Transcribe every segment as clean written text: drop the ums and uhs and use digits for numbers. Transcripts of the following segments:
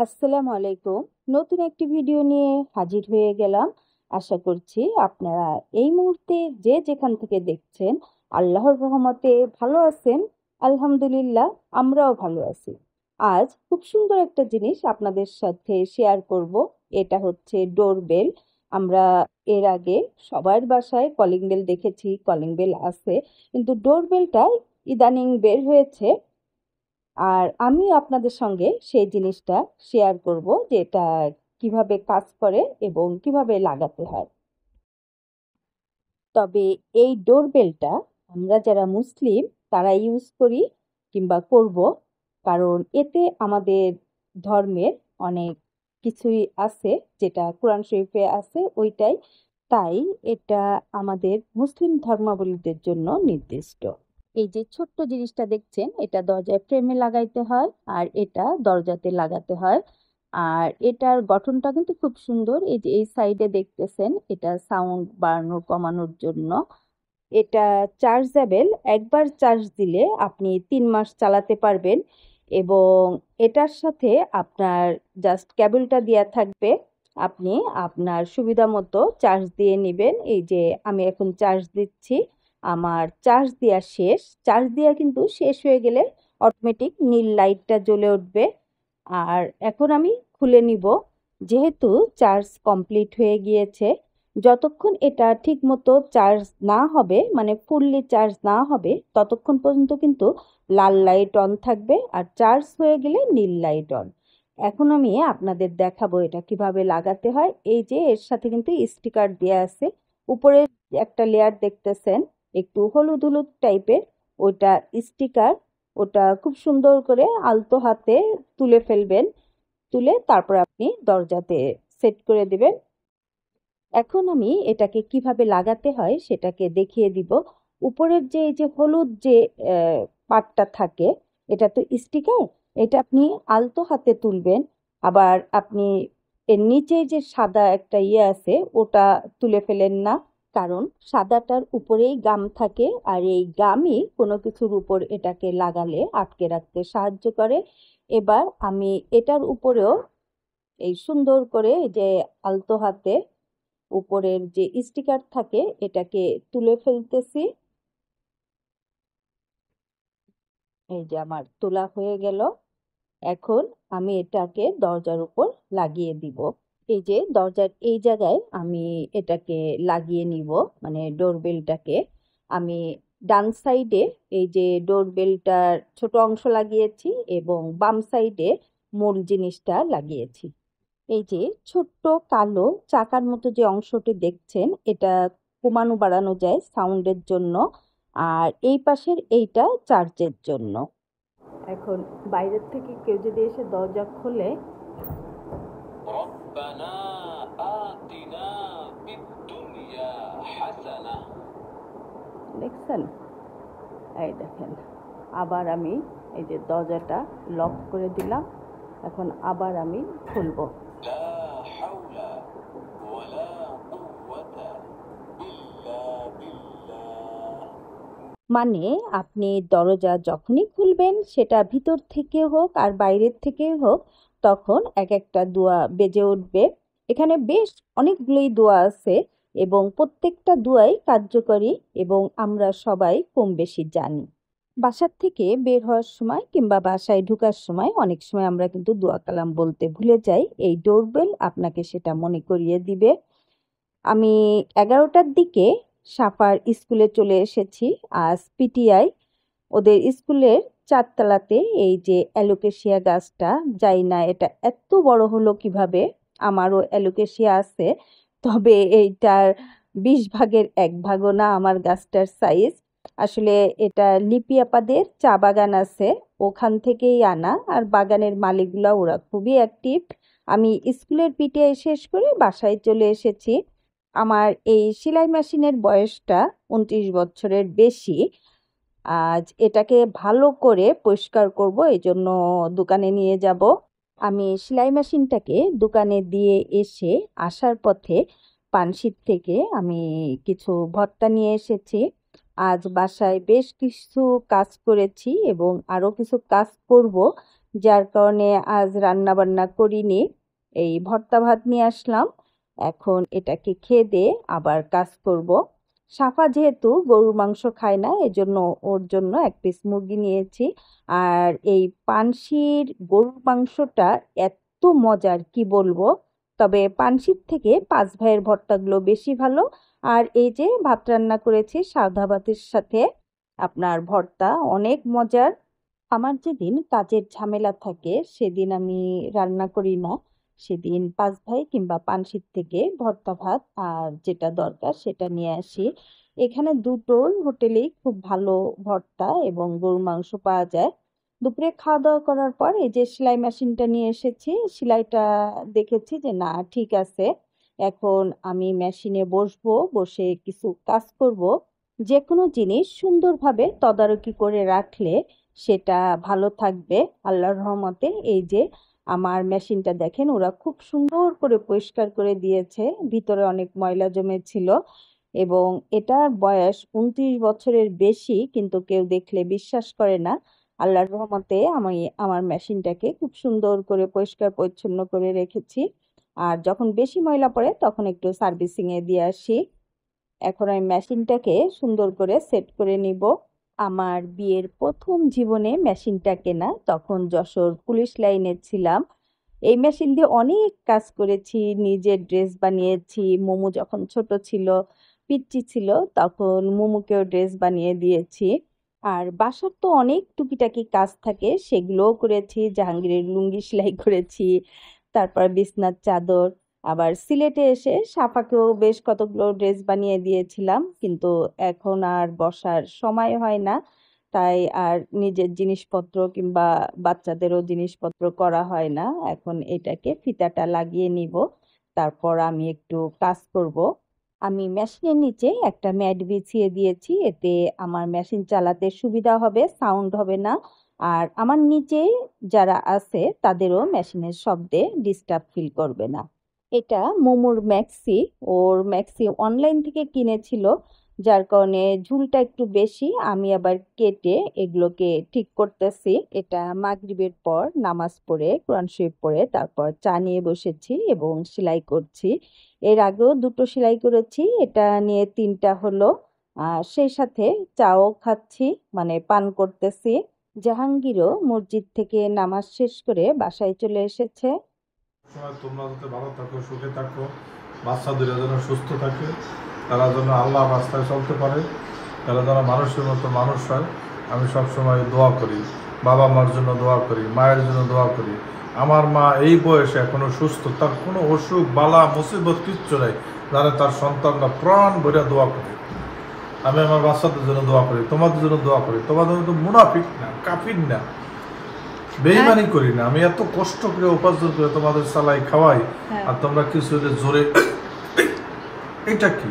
আসসালামু আলাইকুম। নতুন একটি ভিডিও নিয়ে হাজির হয়ে গেলাম। আশা করছি আপনারা এই মুহূর্তে যে যেখান থেকে দেখছেন আল্লাহর রহমতে ভালো আছেন। আলহামদুলিল্লাহ, আমরাও ভালো আছি। আজ খুব সুন্দর একটা জিনিস আপনাদের সাথে শেয়ার করব। এটা হচ্ছে ডোরবেল। আমরা এর আগে সবার বাসায় কলিং বেল দেখেছি, কলিং বেল আছে, কিন্তু ডোরবেলটা ইদানিং বের হয়েছে। আর আমি আপনাদের সঙ্গে সেই জিনিসটা শেয়ার করব যে এটা কিভাবে কাজ করে এবং কিভাবে লাগাতে হয়। তবে এই ডোরবেলটা আমরা যারা মুসলিম তারা ইউজ করি কিংবা করব, কারণ এতে আমাদের ধর্মের অনেক কিছুই আছে, যেটা কোরআন শরীফে আছে ওইটাই। তাই এটা আমাদের মুসলিম ধর্মাবলম্বীদের জন্য নির্দিষ্ট। এই যে ছোট্ট জিনিসটা দেখছেন, এটা দরজায় ফ্রেমে লাগাইতে হয় আর এটা দরজাতে লাগাতে হয়। আর এটার গঠনটা কিন্তু খুব সুন্দর। এই যে এই সাইডে দেখতেছেন, এটা সাউন্ড বাড়ানো কমানোর জন্য। এটা চার্জেবল, একবার চার্জ দিলে আপনি 3 মাস চালাতে পারবেন। এবং এটার সাথে আপনার জাস্ট কেবলটা দেওয়া থাকবে, আপনি আপনার সুবিধা মতো চার্জ দিয়ে নেবেন। এই যে আমি এখন চার্জ দিচ্ছি, আমার চার্জ দেওয়া শেষ। চার্জ দেওয়া কিন্তু শেষ হয়ে গেলে অটোমেটিক নীল লাইটটা জ্বলে উঠবে। আর এখন আমি খুলে নিব, যেহেতু চার্জ কমপ্লিট হয়ে গিয়েছে। যতক্ষণ এটা ঠিক মতো চার্জ না হবে, মানে ফুললি চার্জ না হবে, ততক্ষণ পর্যন্ত কিন্তু লাল লাইট অন থাকবে, আর চার্জ হয়ে গেলে নীল লাইট অন। এখন আমি আপনাদের দেখাবো এটা কিভাবে লাগাতে হয়। এই যে এর সাথে কিন্তু স্টিকার দেয়া আছে। উপরে একটা লেয়ার দেখতেছেন একটু হলুদ হলুদ টাইপের, ওটা স্টিকার। ওটা খুব সুন্দর করে আলতো হাতে তুলে ফেলবেন, তুলে তারপর আপনি দরজাতে সেট করে দিবেন। এখন আমি এটাকে কিভাবে লাগাতে হয় সেটাকে দেখিয়ে দিব। উপরের যে এই যে হলুদ যে পার্টটা থাকে, এটা তো স্টিকার। এটা আপনি আলতো হাতে তুলবেন। আবার আপনি এর নিচে যে সাদা একটা ইয়ে আছে ওটা তুলে ফেলেন না, কারণ সাদাটার উপরেই গাম থাকে, আর এই গামই কোনো কিছুর উপর এটাকে লাগালে আটকে রাখতে সাহায্য করে। এবার আমি এটার উপরেও এই সুন্দর করে এই যে আলতো হাতে উপরের যে স্টিকার থাকে এটাকে তুলে ফেলতেছি। এই যে আমার তোলা হয়ে গেল। এখন আমি এটাকে দরজার উপর লাগিয়ে দিব। এই যে দরজার এই জায়গায় আমি এটাকে লাগিয়ে নিব, মানে ডোরবেলটাকে। আমি ডান সাইডে এই যে ডোরবেলটার ছোট অংশ লাগিয়েছি এবং বাম সাইডে মূল জিনিসটা লাগিয়েছি। এই যে ছোট্ট কালো চাকার মতো যে অংশটি দেখছেন, এটা কমানো বাড়ানো যায় সাউন্ডের জন্য। আর এই পাশের এইটা চার্জের জন্য। এখন বাইরের থেকে কেউ যদি এসে দরজা খোলে, রব্বানা আতিনা ফিদ দুনিয়া হাসানা, দেখছেন? এই দেখেন, আবার আমি এই যে দরজাটা লক করে দিলাম। এখন আবার আমি খুলবো। মানে আপনি দরজা যখনই খুলবেন, সেটা ভিতর থেকে হোক আর বাইরের থেকে হোক, তখন এক একটা দোয়া বেজে উঠবে। এখানে বেশ অনেকগুলোই দোয়া আছে এবং প্রত্যেকটা দোয়াই কার্যকরী এবং আমরা সবাই কম বেশি জানি। বাসার থেকে বের হওয়ার সময় কিংবা বাসায় ঢোকার সময় অনেক সময় আমরা কিন্তু দোয়া কালাম বলতে ভুলে যাই। এই ডোরবেল আপনাকে সেটা মনে করিয়ে দিবে। আমি 11টার দিকে সাফার স্কুলে চলে এসেছি। আজ পিটিআই, ওদের স্কুলের 4তলাতে এই যে অ্যালোকেশিয়া গাছটা, জানি না এটা এত বড় হলো কিভাবে। আমারও অ্যালোকেশিয়া আছে, তবে এইটার 20 ভাগের 1 ভাগও না আমার গাছটার সাইজ। আসলে এটা লিপি আপাদের চা বাগান আছে, ওখান থেকেই আনা। আর বাগানের মালিকগুলা ওরা খুবই অ্যাক্টিভ। আমি স্কুলের পিটিআই শেষ করে বাসায় চলে এসেছি। আমার এই সেলাই মেশিনের বয়সটা 29 বছরের বেশি। আজ এটাকে ভালো করে পরিষ্কার করব, এই জন্য দোকানে নিয়ে যাব। আমি সেলাই মেশিনটাকে দোকানে দিয়ে এসে আসার পথে পানশির থেকে আমি কিছু ভর্তা নিয়ে এসেছি। আজ বাসায় বেশ কিছু কাজ করেছি এবং আরো কিছু কাজ করব। যার কারণে আজ রান্না বান্না করিনি। এই ভর্তা ভাত নিয়ে আসলাম। এখন এটাকে খেয়ে দিয়ে আবার কাজ করব। সাফা যেহেতু গরুর মাংস খায় না, এজন্য ওর জন্য এক পিস মুরগি নিয়েছি। আর এই পানশির গরুর মাংসটা এত মজার কি বলবো। তবে পানশির থেকে পাঁচ ভাইয়ের ভর্তাগুলো বেশি ভালো। আর এই যে ভাত রান্না করেছি সাদা ভাতের সাথে, আপনার ভর্তা অনেক মজার। আমার যেদিন কাজের ঝামেলা থাকে সেদিন আমি রান্না করি না। সেদিন পাঁচ ভাই কিংবা পানশির থেকে ভর্তা ভাত আর যেটা দরকার সেটা নিয়ে আসি। এখানে দুটোই হোটেলেই খুব ভালো ভর্তা এবং গরুর মাংস পাওয়া যায়। দুপুরে খাওয়া দাওয়া করার পর এই যে সেলাই মেশিনটা নিয়ে এসেছি, সেলাইটা দেখেছি যে না ঠিক আছে। এখন আমি মেশিনে বসবো, বসে কিছু কাজ করব। যে কোনো জিনিস সুন্দরভাবে তদারকি করে রাখলে সেটা ভালো থাকবে আল্লাহর রহমতে। এই যে আমার মেশিনটা দেখেন, ওরা খুব সুন্দর করে পরিষ্কার করে দিয়েছে। ভিতরে অনেক ময়লা জমেছিল এবং এটার বয়স 29 বছরের বেশি, কিন্তু কেউ দেখলে বিশ্বাস করে না। আল্লাহর রহমতে আমি আমার মেশিনটাকে খুব সুন্দর করে পরিষ্কার পরিচ্ছন্ন করে রেখেছি। আর যখন বেশি ময়লা পড়ে তখন একটু সার্ভিসিং এ দিয়ে আসি। এখন আমি মেশিনটাকে সুন্দর করে সেট করে নিব। আমার বিয়ের প্রথম জীবনে মেশিনটা কেনা, তখন যশোর পুলিশ লাইনে ছিলাম। এই মেশিন দিয়ে অনেক কাজ করেছি, নিজের ড্রেস বানিয়েছি। মোমো যখন ছোট ছিল, পিচ্চি ছিল, তখন মোমোকেও ড্রেস বানিয়ে দিয়েছি। আর বাসার তো অনেক টুকিটাকি কাজ থাকে, সেগুলোও করেছি। জাহাঙ্গীরের লুঙ্গি সেলাই করেছি, তারপর বিছনার চাদর। আবার সিলেটে এসে সাফাকেও বেশ কতগুলো ড্রেস বানিয়ে দিয়েছিলাম, কিন্তু এখন আর বসার সময় হয় না। তাই আর নিজের জিনিসপত্র কিংবা বাচ্চাদেরও জিনিসপত্র করা হয় না। এখন এটাকে ফিতাটা লাগিয়ে নিব, তারপর আমি একটু কাজ করব। আমি মেশিনের নিচে একটা ম্যাট বিছিয়ে দিয়েছি, এতে আমার মেশিন চালাতে সুবিধা হবে, সাউন্ড হবে না। আর আমার নিচে যারা আছে তাদেরও মেশিনের শব্দে ডিস্টার্ব ফিল করবে না। এটা মোমোর ম্যাক্সি। ওর ম্যাক্সি অনলাইন থেকে কিনেছিল, যার কারণে ঝুলটা একটু বেশি। আমি আবার কেটে এগুলোকে ঠিক করতেছি। এটা মাগরিবের পর নামাজ পড়ে কোরআন শরীফ পড়ে তারপর চা নিয়ে বসেছি এবং সেলাই করছি। এর আগেও দুটো সেলাই করেছি, এটা নিয়ে তিনটা হলো। আর সেই সাথে চাও খাচ্ছি, মানে পান করতেছি। জাহাঙ্গীরও মসজিদ থেকে নামাজ শেষ করে বাসায় চলে এসেছে। সময় তোমরা যাতে ভালো থাকো, সুখে থাকো, বাচ্চা দুটো যেন সুস্থ থাকে, তারা যেন আল্লাহ রাস্তায় চলতে পারে, তারা যেন মানুষের মতো মানুষ হয়। আমি সবসময় দোয়া করি, বাবা মার জন্য দোয়া করি, মায়ের জন্য দোয়া করি। আমার মা এই বয়সে এখনো সুস্থ, তার কোনো অসুখ বালা মুসিবত কিচ্ছু নেই, জানে তার সন্তানরা প্রাণ ভরে দোয়া করে। আমি আমার বাচ্চাদের জন্য দোয়া করি, তোমাদের জন্য দোয়া করি। তোমাদের তো মুনাফিক না, কাফির না, বেইমানি করি না। আমি এত কষ্ট করে উপার্জন করে তোমাদের সালাই খাওয়াই, আর তোমরা কিছু জোরে এটা কি,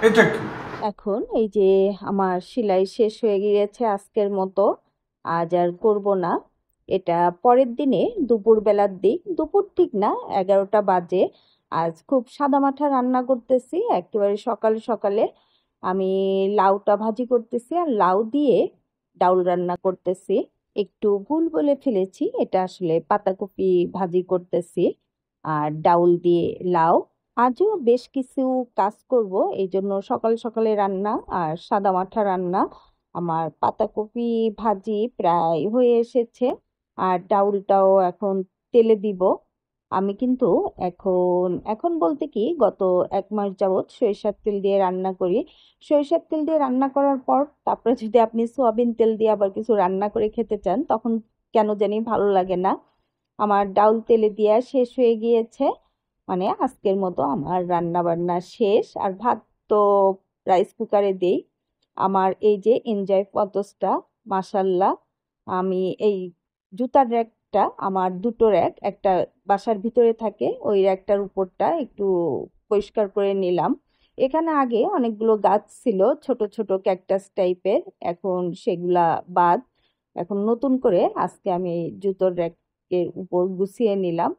এটা কি। এখন এই যে আমার সেলাই শেষ হয়ে গিয়েছে আজকের মতো, আজ আর করব না। এটা পরের দিনে দুপুর বেলার দিক, দুপুর ঠিক না, 11টা বাজে। আজ খুব সাদামাঠা রান্না করতেছি একেবারে সকাল সকালে। আমি লাউটা ভাজি করতেছি আর লাউ দিয়ে ডাউল রান্না করতেছি। একটু ভুল বলে ফেলেছি, এটা আসলে পাতাকপি ভাজি করতেছি আর ডাউল দিয়ে লাউ। আজও বেশ কিছু কাজ করব, এই জন্য সকাল সকালে রান্না আর সাদা মাঠা রান্না। আমার পাতাকপি ভাজি প্রায় হয়ে এসেছে আর ডাউলটাও এখন তেলে দিব। আমি কিন্তু এখন এখন বলতে কি গত 1 মাস যাবৎ সরিষার তেল দিয়ে রান্না করি। সরিষার তেল দিয়ে রান্না করার পর তারপরে যদি আপনি সোয়াবিন তেল দিয়ে আবার কিছু রান্না করে খেতে চান, তখন কেন জানি ভালো লাগে না। আমার ডাউল তেলে দেওয়া শেষ হয়ে গিয়েছে, মানে আজকের মতো আমার রান্না বান্না শেষ। আর ভাত তো রাইস কুকারে দেই। আমার এই যে এনজয় পদসটা, মাশাল্লাহ। আমি এই জুতার র্যাকটা, আমার দুটো র্যাক, একটা বাসার ভিতরে থাকে, ওই র্যাকটার উপরটা একটু পরিষ্কার করে নিলাম। এখানে আগে অনেকগুলো গাছ ছিল, ছোট ছোট ক্যাকটাস টাইপের, এখন সেগুলা বাদ। এখন নতুন করে আজকে আমি এই জুতোর র্যাকের উপর গুছিয়ে নিলাম,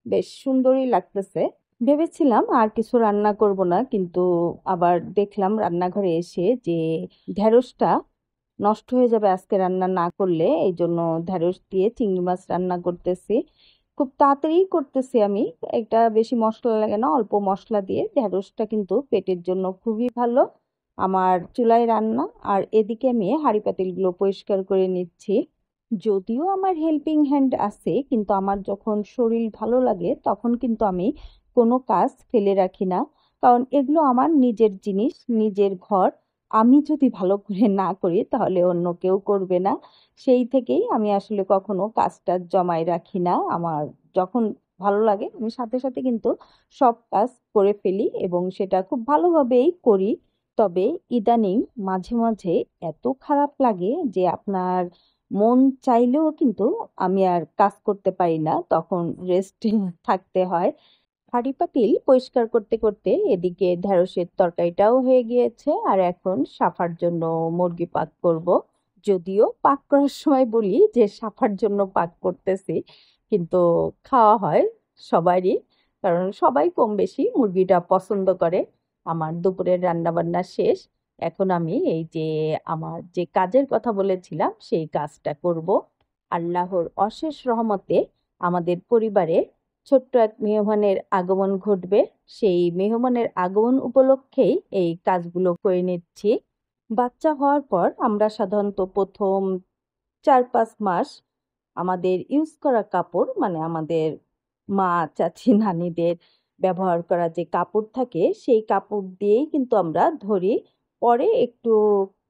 বেশ সুন্দরই লাগতেছে। ভেবেছিলাম আর কিছু রান্না করব না, কিন্তু আবার দেখলাম রান্নাঘরে এসে যে ঢেঁড়সটা নষ্ট হয়ে যাবে আজকে রান্না না করলে, এই জন্য ঢেঁড়স দিয়ে চিংড়ি মাছ রান্না করতেছি। খুব তাড়াতাড়ি করতেছি আমি, এটা বেশি মশলা লাগে না, অল্প মশলা দিয়ে। ঢেঁড়সটা কিন্তু পেটের জন্য খুবই ভালো। আমার চুলায় রান্না, আর এদিকে আমি হাঁড়ি পাতিলগুলো পরিষ্কার করে নিচ্ছি। যদিও আমার হেল্পিং হ্যান্ড আছে, কিন্তু আমার যখন শরীর ভালো লাগে তখন কিন্তু আমি কোনো কাজ ফেলে রাখি না, কারণ এগুলো আমার নিজের জিনিস, নিজের ঘর। আমি যদি ভালো করে না করি তাহলে অন্য কেউ করবে না। সেই থেকেই আমি আসলে কখনো কাজটা জমায় রাখি না। আমার যখন ভালো লাগে আমি সাথে সাথে কিন্তু সব কাজ করে ফেলি, এবং সেটা খুব ভালোভাবেই করি। তবে ইদানিং মাঝে মাঝে এত খারাপ লাগে যে আপনার মন চাইলেও কিন্তু আমি আর কাজ করতে পারি না, তখন রেস্টে থাকতে হয়। হাঁড়ি পাতিল পরিষ্কার করতে করতে এদিকে ঢেঁড়সের তরকারিটাও হয়ে গিয়েছে, আর এখন সাফার জন্য মুরগি পাক করব। যদিও পাক করার সময় বলি যে সাফার জন্য পাক করতেছি, কিন্তু খাওয়া হয় সবারই, কারণ সবাই কম বেশি মুরগিটা পছন্দ করে। আমার দুপুরের রান্না বান্না শেষ। এখন আমি এই যে আমার যে কাজের কথা বলেছিলাম সেই কাজটা করব। আল্লাহর অশেষ রহমতে আমাদের পরিবারে ছোট্ট এক মেহমানের আগমন ঘটবে। সেই মেহমানের আগমন উপলক্ষেই এই কাজগুলো করে নিচ্ছি। বাচ্চা হওয়ার পর আমরা সাধারণত প্রথম 4-5 মাস আমাদের ইউজ করা কাপড়, মানে আমাদের মা, চাচি, নানিদের ব্যবহার করা যে কাপড় থাকে সেই কাপড় দিয়েই কিন্তু আমরা ধরি। পরে একটু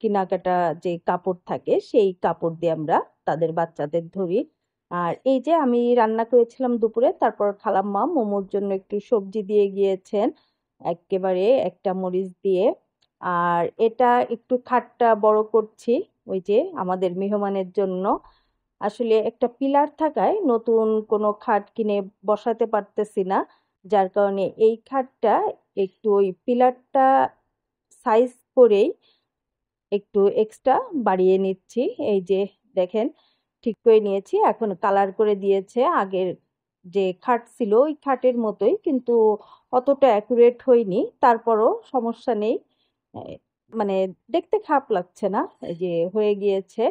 কেনাকাটা যে কাপড় থাকে সেই কাপড় দিয়ে আমরা তাদের বাচ্চাদের ধরি। আর এই যে আমি রান্না করেছিলাম দুপুরে, তারপর খালাম্মা মোমোর জন্য একটু সবজি দিয়ে গিয়েছেন, একেবারে একটা মরিচ দিয়ে। আর এটা একটু খাটটা বড় করছি ওই যে আমাদের মেহমানের জন্য। আসলে একটা পিলার থাকায় নতুন কোনো খাট কিনে বসাতে পারতেছি না, যার কারণে এই খাটটা একটু ওই পিলারটা সাইজ করেই একটু এক্সট্রা বাড়িয়ে নিচ্ছি। এই যে দেখেন, ঠিক করে নিয়েছি, এখন কালার করে দিয়েছে। আগের যে খাট ছিল ওই খাটের মতোই, কিন্তু অতটা অ্যাকুরেট হয়নি, তারপরও সমস্যা নেই। এ, মানে দেখতে খারাপ লাগছে না, এই যে হয়ে গিয়েছে।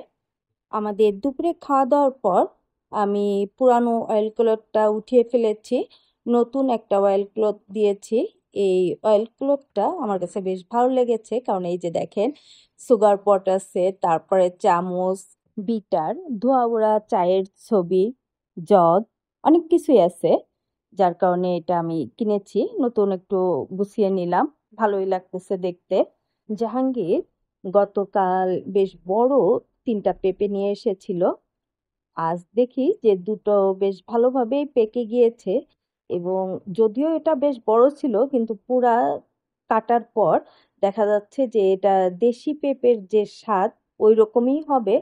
আমাদের দুপুরে খাওয়া দাওয়ার পর আমি পুরানো অয়েল ক্লথটা উঠিয়ে ফেলেছি, নতুন একটা অয়েল ক্লথ দিয়েছি। এই অয়েল ক্লথটা আমার কাছে বেশ ভালো লেগেছে, কারণ এই যে দেখেন সুগার পট আছে, তারপরে চামচ, বিটার, ধোয়া ওড়া চায়ের ছবি, জগ, অনেক কিছুই আছে। যার কারণে এটা আমি কিনেছি, নতুন একটু গুছিয়ে নিলাম, ভালোই লাগতেছে দেখতে। জাহাঙ্গীর গতকাল বেশ বড় 3টা পেঁপে নিয়ে এসেছিল। আজ দেখি যে দুটো বেশ ভালোভাবেই পেকে গিয়েছে, এবং যদিও এটা বেশ বড় ছিল কিন্তু পুরা কাটার পর দেখা যাচ্ছে যে এটা দেশি পেঁপের যে স্বাদ ওই রকমই হবে,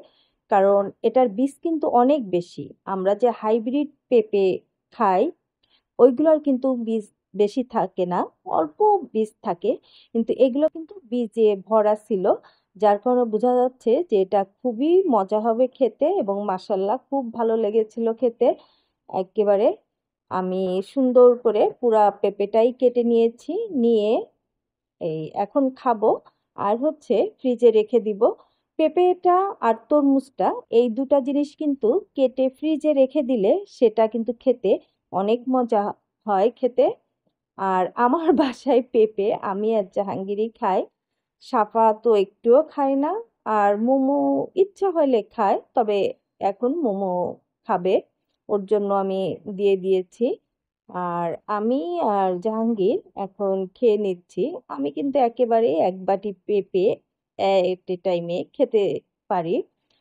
কারণ এটার বীজ কিন্তু অনেক বেশি। আমরা যে হাইব্রিড পেঁপে খাই ওইগুলোর কিন্তু বীজ বেশি থাকে না, অল্প বীজ থাকে, কিন্তু এগুলো কিন্তু বীজে ভরা ছিল। যার কারণে বোঝা যাচ্ছে যে এটা খুবই মজা হবে খেতে, এবং মাসাল্লাহ খুব ভালো লেগেছিল খেতে একেবারে। আমি সুন্দর করে পুরা পেঁপেটাই কেটে নিয়েছি, নিয়ে এই এখন খাবো। আর হচ্ছে ফ্রিজে রেখে দিব পেঁপেটা আর তরমুজটা, এই দুটা জিনিস কিন্তু কেটে ফ্রিজে রেখে দিলে সেটা কিন্তু খেতে অনেক মজা হয় খেতে। আর আমার বাসায় পেঁপে আমি আর জাহাঙ্গীরই খাই, সাফা তো একটুও খায় না। আর মোমো ইচ্ছা হলে খায়, তবে এখন মোমো খাবে, ওর জন্য আমি দিয়ে দিয়েছি। আর আমি আর জাহাঙ্গীর এখন খেয়ে নিচ্ছি। আমি কিন্তু একেবারে এক বাটি পেঁপে এট এ টাইমে খেতে পারি,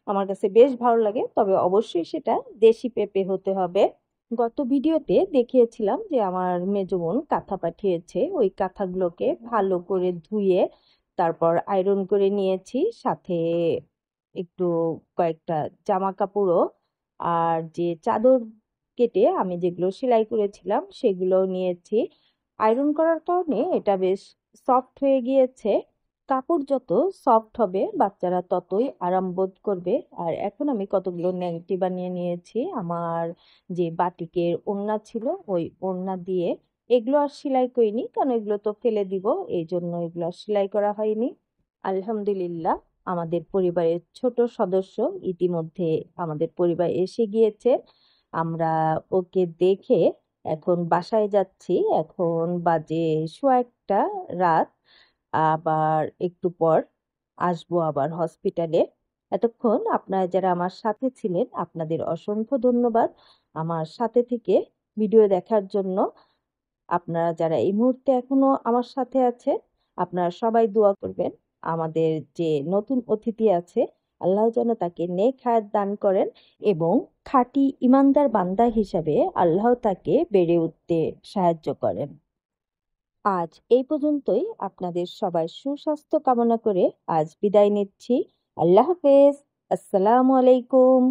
আমার কাছে বেশ ভালো লাগে, তবে অবশ্যই সেটা দেশি পেঁপে হতে হবে। গত ভিডিওতে দেখিয়েছিলাম যে আমার মেজো বোন কাঁথা পাঠিয়েছে, ওই কাঁথাগুলোকে ভালো করে ধুয়ে তারপর আয়রন করে নিয়েছি, সাথে একটু কয়েকটা জামা কাপড়ও, আর যে চাদর কেটে আমি যেগুলো সেলাই করেছিলাম সেগুলো নিয়েছি। আয়রন করার কারণে এটা বেশ সফট হয়ে গিয়েছে। কাপড় যত সফট হবে বাচ্চারা ততই আরাম বোধ করবে। আর এখন আমি কতগুলো নেংটি বানিয়ে নিয়েছি আমার যে বাটিকের ওড়না ছিল ওই ওড়না দিয়ে। এগুলো আর সেলাই করিনি, কারণ এগুলো তো ফেলে দিব, এই জন্য এগুলো আর সেলাই করা হয়নি। আলহামদুলিল্লাহ, আমাদের পরিবারের ছোট সদস্য ইতিমধ্যে আমাদের পরিবারে এসে গিয়েছে। আমরা ওকে দেখে এখন বাসায় যাচ্ছি। এখন বাজে 1:15 রাত। আবার একটু পর আসবো আবার হসপিটালে। এতক্ষণ আপনারা যারা আমার সাথে ছিলেন আপনাদের অসংখ্য ধন্যবাদ আমার সাথে থেকে ভিডিও দেখার জন্য। আপনারা যারা এই মুহূর্তে এখনো আমার সাথে আছে আপনারা সবাই দোয়া করবেন আমাদের যে নতুন অতিথি আছে আল্লাহ যেন তাকে নেক হায়াত দান করেন এবং খাঁটি ইমানদার বান্দা হিসাবে আল্লাহ তাকে বেড়ে উঠতে সাহায্য করেন। আজ এই পর্যন্তই। আপনাদের সবার সুস্বাস্থ্য কামনা করে আজ বিদায় নিচ্ছি। আল্লাহ হাফেজ। আসসালামু আলাইকুম।